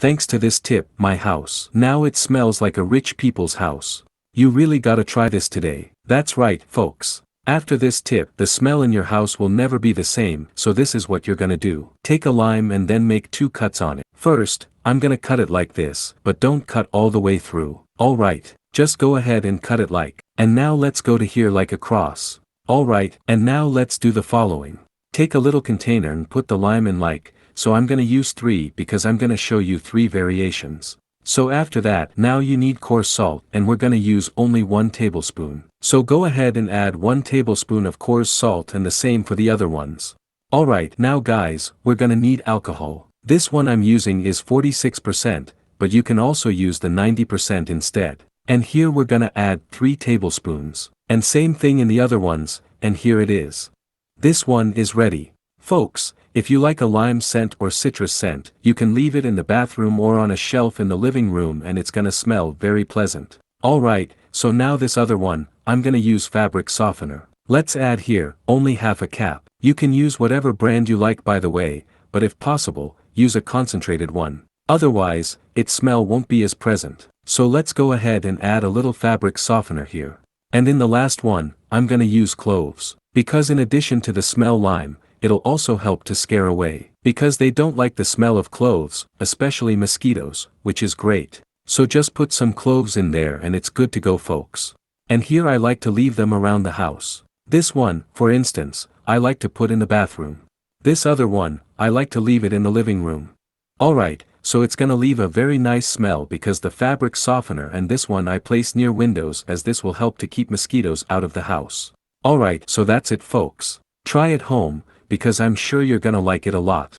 Thanks to this tip, my house now it smells like a rich people's house. You really gotta try this today. That's right, folks. After this tip, the smell in your house will never be the same, so this is what you're gonna do. Take a lime and then make 2 cuts on it. First, I'm gonna cut it like this, but don't cut all the way through. Alright, just go ahead and cut it like. And now let's go to here like a cross. Alright, and now let's do the following. Take a little container and put the lime in like, so I'm gonna use 3 because I'm gonna show you 3 variations. So after that, now you need coarse salt and we're gonna use only 1 tablespoon. So go ahead and add 1 tablespoon of coarse salt and the same for the other ones. Alright, now guys, we're gonna need alcohol. This one I'm using is 46%, but you can also use the 90% instead. And here we're gonna add 3 tablespoons. And same thing in the other ones, and here it is. This one is ready. Folks, if you like a lime scent or citrus scent, you can leave it in the bathroom or on a shelf in the living room and it's gonna smell very pleasant. Alright, so now this other one, I'm gonna use fabric softener. Let's add here, only half a cap. You can use whatever brand you like by the way, but if possible, use a concentrated one. Otherwise, its smell won't be as present. So let's go ahead and add a little fabric softener here. And in the last one, I'm gonna use cloves. Because in addition to the smell lime, it'll also help to scare away. Because they don't like the smell of cloves, especially mosquitoes, which is great. So just put some cloves in there and it's good to go folks. And here I like to leave them around the house. This one, for instance, I like to put in the bathroom. This other one, I like to leave it in the living room. Alright, so it's gonna leave a very nice smell because the fabric softener, and this one I place near windows as this will help to keep mosquitoes out of the house. Alright, so that's it folks. Try it home, because I'm sure you're gonna like it a lot.